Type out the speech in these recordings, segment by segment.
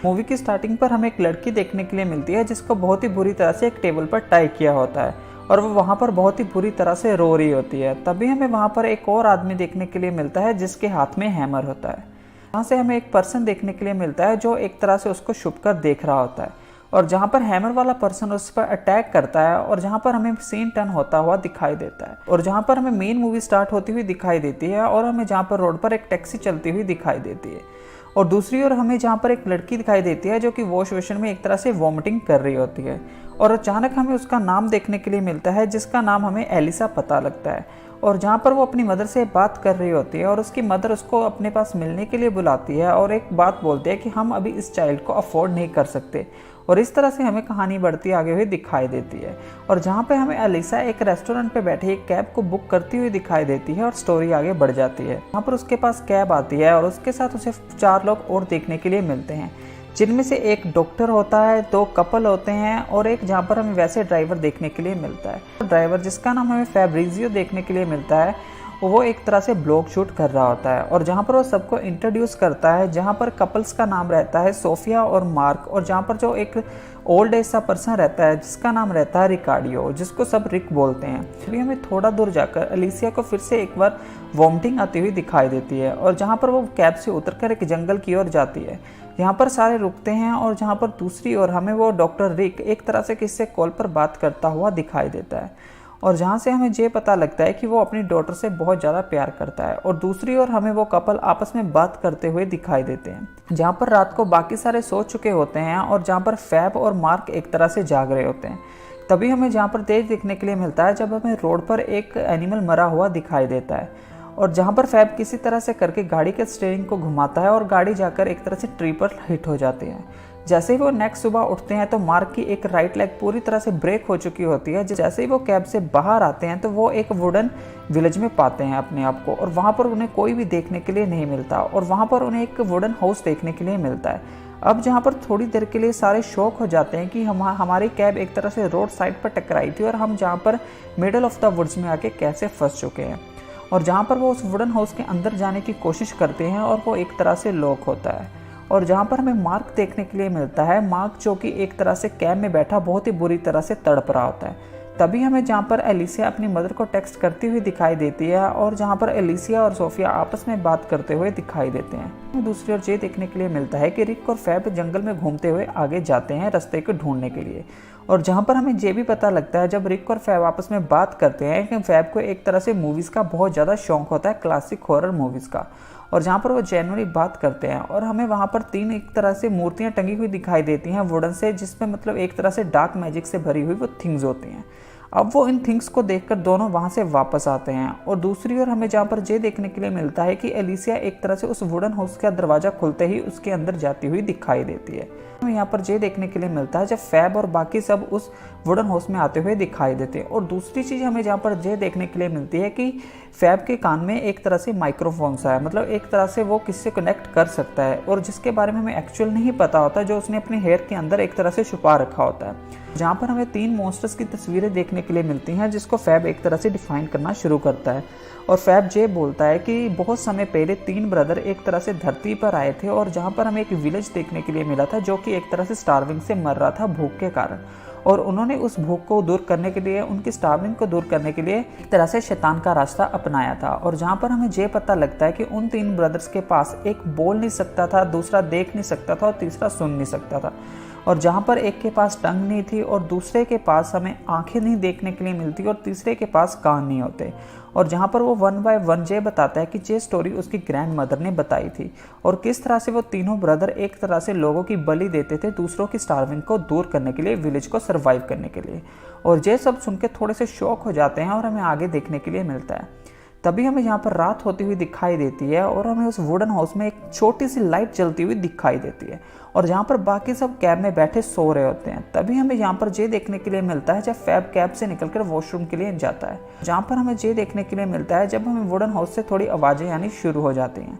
Movie की starting पर हमें एक लड़की देखने के लिए मिलती है जिसको बहुत ही बुरी तरह से एक टेबल पर टाई किया होता है और वो वहाँ पर बहुत ही बुरी तरह से रो रही होती है। तभी हमें वहाँ पर एक और आदमी देखने के लिए मिलता है जिसके हाथ में हैमर होता है। वहाँ से हमें एक पर्सन देखने के लिए मिलता है जो एक तरह से उसको छुप कर देख रहा होता है और जहाँ पर हैमर वाला पर्सन उस पर अटैक करता है और जहाँ पर हमें सीन टर्न होता हुआ दिखाई देता है और जहाँ पर हमें मेन मूवी स्टार्ट होती हुई दिखाई देती है और हमें जहाँ पर रोड पर एक टैक्सी चलती हुई दिखाई देती है और दूसरी ओर हमें जहाँ पर एक लड़की दिखाई देती है जो कि वॉश बेसिन में एक तरह से वॉमिटिंग कर रही होती है और अचानक हमें उसका नाम देखने के लिए मिलता है जिसका नाम हमें एलिसा पता लगता है और जहाँ पर वो अपनी मदर से बात कर रही होती है और उसकी मदर उसको अपने पास मिलने के लिए बुलाती है और एक बात बोलते हैं कि हम अभी इस चाइल्ड को अफोर्ड नहीं कर सकते और इस तरह से हमें कहानी बढ़ती आगे हुई दिखाई देती है और जहाँ पे हमें एलिसा एक रेस्टोरेंट पे बैठे एक कैब को बुक करती हुई दिखाई देती है और स्टोरी आगे बढ़ जाती है। वहाँ पर उसके पास कैब आती है और उसके साथ उसे 4 लोग और देखने के लिए मिलते हैं जिनमें से एक डॉक्टर होता है, 2 कपल होते हैं और एक जहाँ पर हमें वैसे ड्राइवर देखने के लिए मिलता है। ड्राइवर जिसका नाम हमें फैब्रिजियो देखने के लिए मिलता है वो एक तरह से ब्लॉग शूट कर रहा होता है और जहाँ पर वो सबको इंट्रोड्यूस करता है जहाँ पर कपल्स का नाम रहता है सोफिया और मार्क और जहाँ पर जो एक ओल्ड एज सा पर्सन रहता है जिसका नाम रहता है रिकार्डियो जिसको सब रिक बोलते हैं। अभी हमें थोड़ा दूर जाकर अलिसिया को फिर से एक बार वॉमिटिंग आती हुई दिखाई देती है और जहाँ पर वो कैब से उतरकर एक जंगल की ओर जाती है। यहाँ पर सारे रुकते हैं और जहाँ पर दूसरी ओर हमें वो डॉक्टर रिक एक तरह से किसी से कॉल पर बात करता हुआ दिखाई देता है और जहाँ से हमें ये पता लगता है कि वो अपनी डॉटर से बहुत ज़्यादा प्यार करता है और दूसरी ओर हमें वो कपल आपस में बात करते हुए दिखाई देते हैं जहाँ पर रात को बाकी सारे सो चुके होते हैं और जहाँ पर फैब और मार्क एक तरह से जाग रहे होते हैं। तभी हमें जहाँ पर तेज देखने के लिए मिलता है जब हमें रोड पर एक एनिमल मरा हुआ दिखाई देता है और जहाँ पर फैब किसी तरह से करके गाड़ी के स्टीयरिंग को घुमाता है और गाड़ी जाकर एक तरह से ट्री पर हिट हो जाती है। जैसे ही वो नेक्स्ट सुबह उठते हैं तो मार्क की एक राइट लेग पूरी तरह से ब्रेक हो चुकी होती है। जैसे ही वो कैब से बाहर आते हैं तो वो एक वुडन विलेज में पाते हैं अपने आप को और वहाँ पर उन्हें कोई भी देखने के लिए नहीं मिलता और वहाँ पर उन्हें एक वुडन हाउस देखने के लिए मिलता है। अब जहाँ पर थोड़ी देर के लिए सारे शौक हो जाते हैं कि हमारी कैब एक तरह से रोड साइड पर टकराई थी और हम जहाँ पर मिडल ऑफ द वुड्स में आके कैसे फंस चुके हैं और जहाँ पर वो उस वुडन हाउस के अंदर जाने की कोशिश करते हैं और वो एक तरह से लॉक होता है और जहाँ पर हमें मार्क देखने के लिए मिलता है, मार्क जो कि एक तरह से कैब में बैठा बहुत ही बुरी तरह से तड़प रहा होता है। तभी हमें जहाँ पर एलिसिया अपनी मदर को टेक्स्ट करती हुई दिखाई देती है और जहाँ पर एलिसिया और सोफिया आपस में बात करते हुए दिखाई देते हैं। दूसरी ओर ये देखने के लिए मिलता है कि रिक और फैब जंगल में घूमते हुए आगे जाते हैं रास्ते को ढूंढने के लिए और जहाँ पर हमें ये भी पता लगता है जब रिक और फैब आपस में बात करते हैं कि फैब को एक तरह से मूवीज़ का बहुत ज़्यादा शौक होता है, क्लासिक हॉरर मूवीज़ का, और जहाँ पर वो जेन्युइनली बात करते हैं और हमें वहाँ पर 3 एक तरह से मूर्तियाँ टंगी हुई दिखाई देती हैं वुडन से जिसमें मतलब एक तरह से डार्क मैजिक से भरी हुई वो थिंग्स होती हैं। अब वो इन थिंग्स को देखकर दोनों वहाँ से वापस आते हैं और दूसरी ओर हमें जहाँ पर ये देखने के लिए मिलता है कि एलिसिया एक तरह से उस वुडन हाउस का दरवाज़ा खुलते ही उसके अंदर जाती हुई दिखाई देती है। हमें यहाँ पर ये देखने के लिए मिलता है जब फैब और बाकी सब उस वुडन हाउस में आते हुए दिखाई देते हैं और दूसरी चीज़ हमें जहाँ पर ये देखने के लिए मिलती है कि फैब के कान में एक तरह से माइक्रोफोन सा है, मतलब एक तरह से वो किससे कनेक्ट कर सकता है और जिसके बारे में हमें एक्चुअल नहीं पता होता, जो उसने अपने हेयर के अंदर एक तरह से छुपा रखा होता है। जहाँ पर हमें 3 मॉन्स्टर्स की तस्वीरें देखने के लिए मिलती हैं जिसको फैब एक तरह से डिफाइन करना शुरू करता है और फैब ये बोलता है कि बहुत समय पहले 3 ब्रदर एक तरह से धरती पर आए थे और जहाँ पर हमें एक विलेज देखने के लिए मिला था जो कि एक तरह से स्टार्विंग से मर रहा था भूख के कारण और उन्होंने उस भूख को दूर करने के लिए, उनकी स्टार्विंग को दूर करने के लिए एक तरह से शैतान का रास्ता अपनाया था और जहाँ पर हमें ये पता लगता है कि उन 3 ब्रदर्स के पास एक बोल नहीं सकता था, दूसरा देख नहीं सकता था और तीसरा सुन नहीं सकता था और जहाँ पर एक के पास टंग नहीं थी और दूसरे के पास हमें आंखें नहीं देखने के लिए मिलती और तीसरे के पास कान नहीं होते और जहाँ पर वो 1 बाय 1 ये बताता है कि ये स्टोरी उसकी ग्रैंड मदर ने बताई थी और किस तरह से वो तीनों ब्रदर एक तरह से लोगों की बलि देते थे दूसरों की स्टार्विंग को दूर करने के लिए, विलेज को सर्वाइव करने के लिए। और ये सब सुन के थोड़े से शौक हो जाते हैं और हमें आगे देखने के लिए मिलता है। तभी हमें यहाँ पर रात होती हुई दिखाई देती है और हमें उस वुडन हाउस में एक छोटी सी लाइट जलती हुई दिखाई देती है और जहाँ पर बाकी सब कैब में बैठे सो रहे होते हैं। तभी हमें यहाँ पर ये देखने के लिए मिलता है जब फैब कैब से निकलकर वॉशरूम के लिए जाता है, जहाँ पर हमें ये देखने के लिए मिलता है जब हमें वुडन हाउस से थोड़ी आवाज़ें आनी शुरू हो जाती हैं।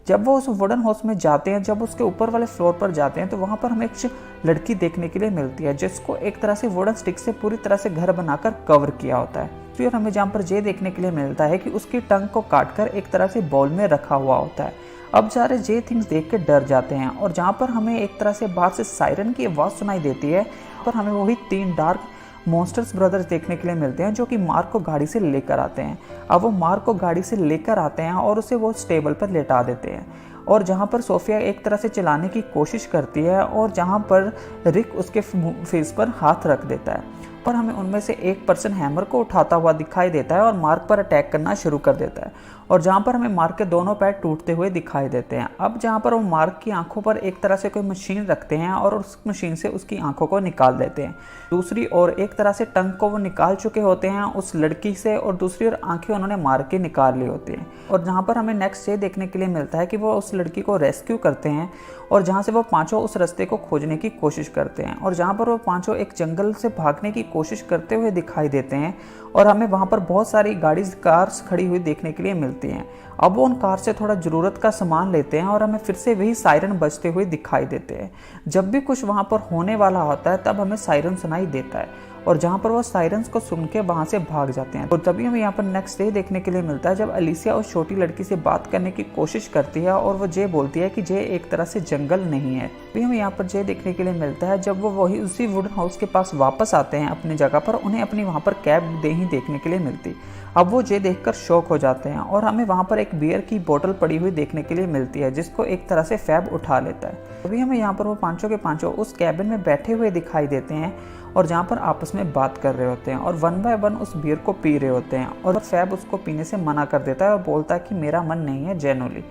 जब वो उस वुडन हाउस में जाते हैं, जब उसके ऊपर वाले फ्लोर पर जाते हैं, तो वहाँ पर हमें एक लड़की देखने के लिए मिलती है जिसको एक तरह से वुडन स्टिक से पूरी तरह से घर बनाकर कवर किया होता है। फिर हमें जहाँ पर ये देखने के लिए मिलता है कि उसकी टंग को काटकर एक तरह से बाउल में रखा हुआ होता है। अब सारे जे थिंग्स देख के डर जाते हैं और जहाँ पर हमें एक तरह से बाहर से सायरन की आवाज़ सुनाई देती है, पर हमें वही 3 डार्क मॉन्स्टर्स ब्रदर्स देखने के लिए मिलते हैं जो कि मार्क को गाड़ी से लेकर आते हैं। अब वो मार्क को गाड़ी से लेकर आते हैं और उसे वो स्टेबल पर लेटा देते हैं, और जहाँ पर सोफिया एक तरह से चलाने की कोशिश करती है और जहाँ पर रिक उसके फेस पर हाथ रख देता है, पर हमें उनमें से एक पर्सन हैमर को उठाता हुआ दिखाई देता है और मार्क पर अटैक करना शुरू कर देता है, और जहाँ पर हमें मार्क के दोनों पैर टूटते हुए दिखाई देते हैं। अब जहाँ पर वो मार्क की आंखों पर एक तरह से कोई मशीन रखते हैं और उस मशीन से उसकी आंखों को निकाल देते हैं। दूसरी ओर एक तरह से टंग को वो निकाल चुके होते हैं उस लड़की से, और दूसरी ओर आंखें उन्होंने मार के निकाल ली होती हैं। और जहाँ पर हमें नेक्स्ट ये देखने के लिए मिलता है कि वो उस लड़की को रेस्क्यू करते हैं, और जहाँ से वो पांचों उस रास्ते को खोजने की कोशिश करते हैं, और जहाँ पर वो पांचों एक जंगल से भागने की कोशिश करते हुए दिखाई देते हैं, और हमें वहाँ पर बहुत सारी कार्स खड़ी हुई देखने के लिए मिलती हैं। अब वो उन कार से थोड़ा ज़रूरत का सामान लेते हैं और हमें फिर से वही सायरन बजते हुए दिखाई देते हैं। जब भी कुछ वहाँ पर होने वाला होता है तब हमें सायरन सुनाई देता है, और जहाँ पर वो सायरन्स को सुन के वहाँ से भाग जाते हैं। और तभी हमें यहाँ पर नेक्स्ट डे देखने के लिए मिलता है जब अलीसिया उस छोटी लड़की से बात करने की कोशिश करती है, और वो जे बोलती है कि जे एक तरह से जंगल नहीं है। अभी हमें यहाँ पर जे देखने के लिए मिलता है जब वो वही उसी वुडन हाउस के पास वापस आते हैं अपनी जगह पर, उन्हें अपनी वहाँ पर कैब ही देखने के लिए मिलती। अब वो जे देखकर शॉक हो जाते हैं, और हमें वहाँ पर एक बियर की बोतल पड़ी हुई देखने के लिए मिलती है जिसको एक तरह से फैब उठा लेता है। अभी हमें यहाँ पर वो पांचों के पांचों उस कैबिन में बैठे हुए दिखाई देते हैं, और जहाँ पर आपस में बात कर रहे होते हैं और 1 बाय 1 उस बियर को पी रहे होते हैं, और फैब उसको पीने से मना कर देता है और बोलता है कि मेरा मन नहीं है जेनुअली।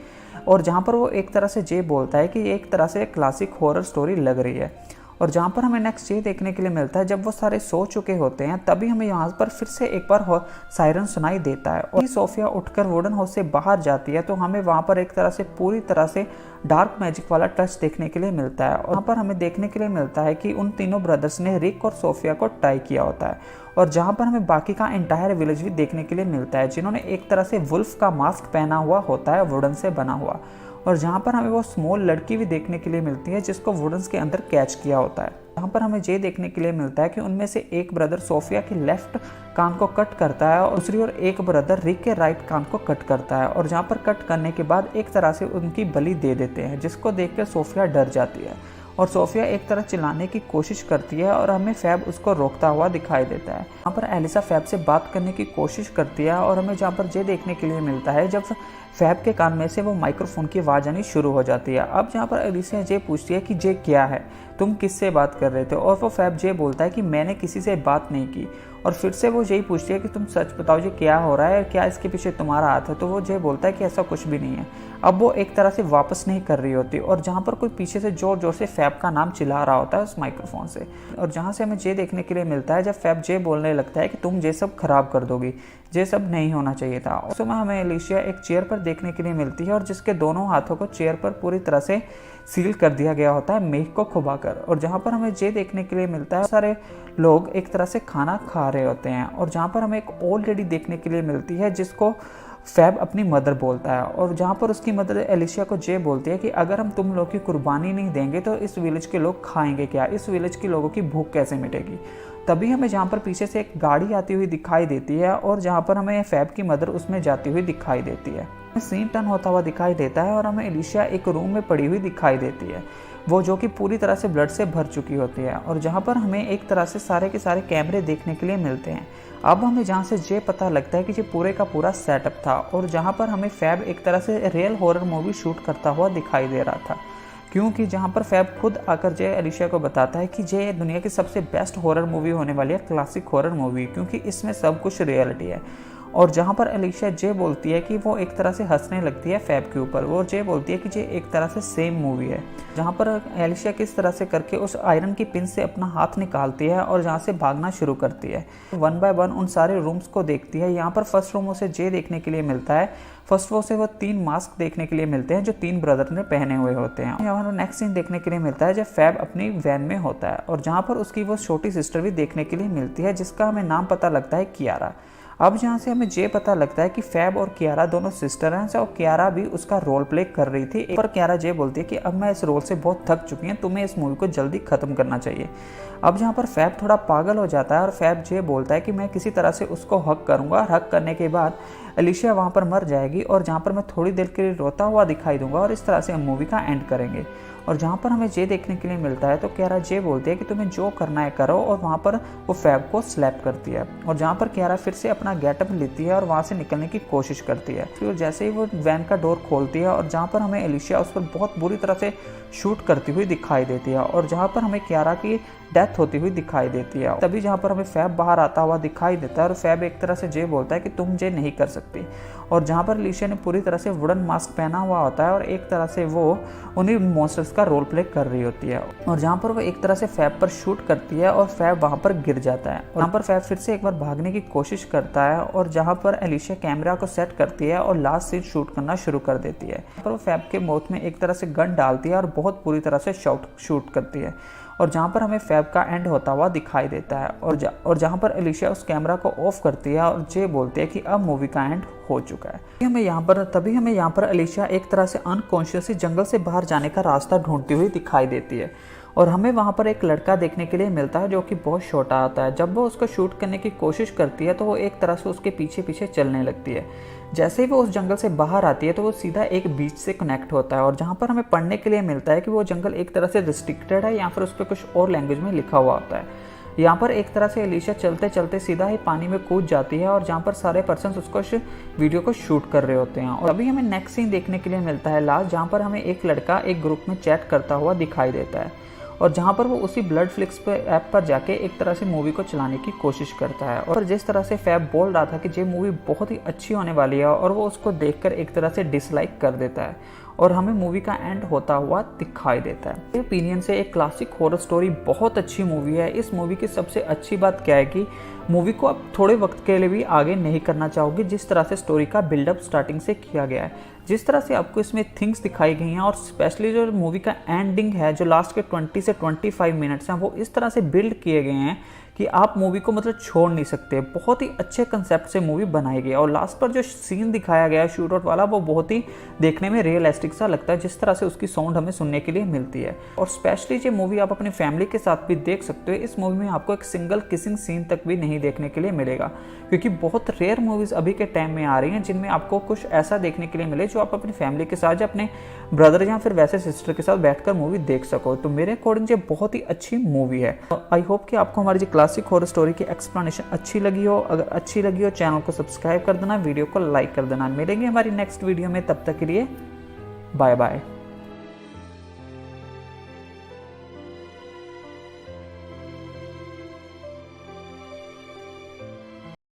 और जहाँ पर वो एक तरह से जे बोलता है कि ये एक तरह से क्लासिक हॉरर स्टोरी लग रही है। और जहाँ पर हमें नेक्स्ट ये देखने के लिए मिलता है जब वो सारे सो चुके होते हैं, तभी हमें यहाँ पर फिर से एक बार सायरन सुनाई देता है, और सोफिया उठकर वुडन हाउस से बाहर जाती है, तो हमें वहाँ पर एक तरह से पूरी तरह से डार्क मैजिक वाला टच देखने के लिए मिलता है। और वहाँ पर हमें देखने के लिए मिलता है कि उन तीनों ब्रदर्स ने रिक और सोफिया को टाई किया होता है, और जहाँ पर हमें बाकी का एंटायर विलेज भी देखने के लिए मिलता है जिन्होंने एक तरह से वुल्फ का मास्क पहना हुआ होता है वुडन से बना हुआ, और जहाँ पर हमें वो स्मॉल लड़की भी देखने के लिए मिलती है जिसको वुडन्स के अंदर कैच किया होता है। यहाँ पर हमें ये देखने के लिए मिलता है कि उनमें से एक ब्रदर सोफिया के लेफ्ट कान को कट करता है और दूसरी ओर एक ब्रदर रिक के राइट कान को कट करता है, और जहाँ पर कट करने के बाद एक तरह से उनकी बलि दे देते हैं, जिसको देखकर सोफिया डर जाती है और सोफिया एक तरह चिल्लाने की कोशिश करती है, और हमें फैब उसको रोकता हुआ दिखाई देता है। यहाँ पर एलिसा फैब से बात करने की कोशिश करती है, और हमें जहाँ पर ये देखने के लिए मिलता है जब फैब के कान में से वो माइक्रोफोन की आवाज़ आनी शुरू हो जाती है। अब जहाँ पर एलिसा जे पूछती है कि जे क्या है, तुम किससे बात कर रहे थे, और वो फैब जे बोलता है कि मैंने किसी से बात नहीं की, और फिर से वो यही पूछती है कि तुम सच बताओ ये क्या हो रहा है, क्या इसके पीछे तुम्हारा हाथ है, तो वो जे बोलता है कि ऐसा कुछ भी नहीं है। अब वो एक तरह से वापस नहीं कर रही होती, और जहाँ पर कोई पीछे से जोर जोर से फैब का नाम चिल्ला रहा होता है उस माइक्रोफोन से, और जहाँ से हमें जे देखने के लिए मिलता है जब फैब जे बोलने लगता है कि तुम ये सब खराब कर दोगी, ये सब नहीं होना चाहिए था। उस समय हमें एलिशिया एक चेयर पर देखने के लिए मिलती है, और जिसके दोनों हाथों को चेयर पर पूरी तरह से सील कर दिया गया होता है मेघ को खुबाकर, और जहाँ पर हमें ये देखने के लिए मिलता है सारे लोग एक तरह से खाना खा रहे होते हैं, और जहाँ पर हमें एक ओल्ड लेडी देखने के लिए मिलती है जिसको फैब अपनी मदर बोलता है, और जहाँ पर उसकी मदर एलिशिया को जे बोलती है कि अगर हम तुम लोग की कुर्बानी नहीं देंगे तो इस विलेज के लोग खाएंगे क्या, इस विलेज के लोगों की भूख कैसे मिटेगी। तभी हमें जहाँ पर पीछे से एक गाड़ी आती हुई दिखाई देती है, और जहाँ पर हमें फैब की मदर उसमें जाती हुई दिखाई देती है। सीन टर्न होता हुआ दिखाई देता है, और हमें एलिशिया एक रूम में पड़ी हुई दिखाई देती है, वो जो कि पूरी तरह से ब्लड से भर चुकी होती है, और जहाँ पर हमें एक तरह से सारे के सारे कैमरे देखने के लिए मिलते हैं। अब हमें जहाँ से ये पता लगता है कि ये पूरे का पूरा सेटअप था, और जहाँ पर हमें फैब एक तरह से रियल हॉरर मूवी शूट करता हुआ दिखाई दे रहा था, क्योंकि जहाँ पर फैब खुद आकर जे एलिशिया को बताता है कि ये दुनिया की सबसे बेस्ट हॉरर मूवी होने वाली है, क्लासिक हॉरर मूवी, क्योंकि इसमें सब कुछ रियलिटी है। और जहाँ पर एलिशिया जे बोलती है कि वो एक तरह से हंसने लगती है फैब के ऊपर, वो जे बोलती है कि ये एक तरह से सेम मूवी है, जहाँ पर एलिशिया किस तरह से करके उस आयरन की पिन से अपना हाथ निकालती है और जहाँ से भागना शुरू करती है। 1 बाय 1 उन सारे रूम्स को देखती है। यहाँ पर फर्स्ट रूम उसे जे देखने के लिए मिलता है, फर्स्ट वो से वो 3 मास्क देखने के लिए मिलते हैं जो 3 ब्रदर ने पहने हुए होते हैं। यहाँ नेक्स्ट सीन देखने के लिए मिलता है जब फैब अपनी वैन में होता है, और जहाँ पर उसकी वो छोटी सिस्टर भी देखने के लिए मिलती है जिसका हमें नाम पता लगता है कियारा। अब जहाँ से हमें ये पता लगता है कि फैब और कियारा दोनों सिस्टर हैं और कियारा भी उसका रोल प्ले कर रही थी। पर कियारा ये बोलती है कि अब मैं इस रोल से बहुत थक चुकी हूँ, तुम्हें इस मूवी को जल्दी ख़त्म करना चाहिए। अब जहाँ पर फैब थोड़ा पागल हो जाता है और फैब ये बोलता है कि मैं किसी तरह से उसको हक करूँगा, हक करने के बाद एलिशिया वहाँ पर मर जाएगी और जहाँ पर मैं थोड़ी देर के लिए रोता हुआ दिखाई दूंगा और इस तरह से हम मूवी का एंड करेंगे। और जहाँ पर हमें ये देखने के लिए मिलता है तो कियारा ये बोलती है कि तुम्हें जो करना है करो, और वहाँ पर वो फैब को स्लैप करती है। और जहाँ पर कियारा फिर से अपना गेटअप लेती है और वहाँ से निकलने की कोशिश करती है। फिर जैसे ही वो वैन का डोर खोलती है और जहाँ पर हमें एलिशिया उस पर बहुत बुरी तरह से शूट करती हुई दिखाई देती है और जहाँ पर हमें कियारा की डेथ होती हुई दिखाई देती है। तभी जहाँ पर हमें फैब बाहर आता हुआ दिखाई देता है और फैब एक तरह से ये बोलता है कि तुम ये नहीं कर सकती। और जहाँ पर एलिशिया ने पूरी तरह से वुडन मास्क पहना हुआ होता है और एक तरह से वो उन्हीं मॉन्स्टर्स का रोल प्ले कर रही होती है। और जहाँ पर वो एक तरह से फैब पर शूट करती है और फैब वहाँ पर गिर जाता है। और यहाँ पर फैब फिर से एक बार भागने की कोशिश करता है और जहाँ पर एलिशिया कैमरा को सेट करती है और लास्ट सीन शूट करना शुरू कर देती है। पर वो फैब के माउथ में एक तरह से गन डालती है और बहुत पूरी तरह से शूट करती है। और जहाँ पर हमें फैब का एंड होता हुआ दिखाई देता है और जहाँ पर एलिशिया उस कैमरा को ऑफ करती है और ये बोलती है कि अब मूवी का एंड हो चुका है। तभी हमें यहाँ पर एलिशिया एक तरह से अनकॉन्शियसली जंगल से बाहर जाने का रास्ता ढूंढती हुई दिखाई देती है और हमें वहाँ पर एक लड़का देखने के लिए मिलता है जो कि बहुत छोटा होता है। जब वो उसको शूट करने की कोशिश करती है तो वो एक तरह से उसके पीछे पीछे चलने लगती है। जैसे ही वो उस जंगल से बाहर आती है तो वो सीधा एक बीच से कनेक्ट होता है और जहाँ पर हमें पढ़ने के लिए मिलता है कि वो जंगल एक तरह से रिस्ट्रिक्टेड है या फिर उस पर कुछ और लैंग्वेज में लिखा हुआ होता है। यहाँ पर एक तरह से एलिशिया चलते चलते सीधा ही पानी में कूद जाती है और जहाँ पर सारे पर्सन उसको वीडियो को शूट कर रहे होते हैं। और अभी हमें नेक्स्ट सीन देखने के लिए मिलता है लास्ट, जहाँ पर हमें एक लड़का एक ग्रुप में चैट करता हुआ दिखाई देता है और जहाँ पर वो उसी ब्लडफ्लिक्स पे ऐप पर जाके एक तरह से मूवी को चलाने की कोशिश करता है। और जिस तरह से फैब बोल रहा था कि ये मूवी बहुत ही अच्छी होने वाली है और वो उसको देखकर एक तरह से डिसलाइक कर देता है और हमें मूवी का एंड होता हुआ दिखाई देता है। मेरे ओपिनियन से एक क्लासिक हॉरर स्टोरी बहुत अच्छी मूवी है। इस मूवी की सबसे अच्छी बात क्या है कि मूवी को आप थोड़े वक्त के लिए भी आगे नहीं करना चाहोगे। जिस तरह से स्टोरी का बिल्डअप स्टार्टिंग से किया गया है, जिस तरह से आपको इसमें थिंग्स दिखाई गई हैं और स्पेशली जो मूवी का एंडिंग है, जो लास्ट के 20 से 25 मिनट्स हैं, वो इस तरह से बिल्ड किए गए हैं कि आप मूवी को मतलब छोड़ नहीं सकते। बहुत ही अच्छे कंसेप्ट से मूवी बनाई गई है और लास्ट पर जो सीन दिखाया गया है शूट आउट वाला, वो बहुत ही देखने में रियलिस्टिक सा लगता है जिस तरह से उसकी साउंड हमें सुनने के लिए मिलती है। और स्पेशली ये मूवी आप अपनी फैमिली के साथ भी देख सकते हो। इस मूवी में आपको एक सिंगल किसिंग सीन तक भी नहीं देखने के लिए मिलेगा, क्योंकि बहुत रेयर मूवीज अभी के टाइम में आ रही हैं जिनमें आपको कुछ ऐसा देखने के लिए मिले जो आप अपनी फैमिली के साथ या अपने ब्रदर या फिर वैसे सिस्टर के साथ बैठकर मूवी देख सको। तो मेरे अकॉर्डिंग ये बहुत ही अच्छी मूवी है। आई होप कि आपको हमारी जो क्लासिक हॉरर स्टोरी की एक्सप्लेनेशन अच्छी लगी हो। अगर अच्छी लगी हो चैनल को सब्सक्राइब कर देना, वीडियो को लाइक कर देना। मिलेंगे हमारी नेक्स्ट वीडियो में, तब तक के लिए बाय बाय।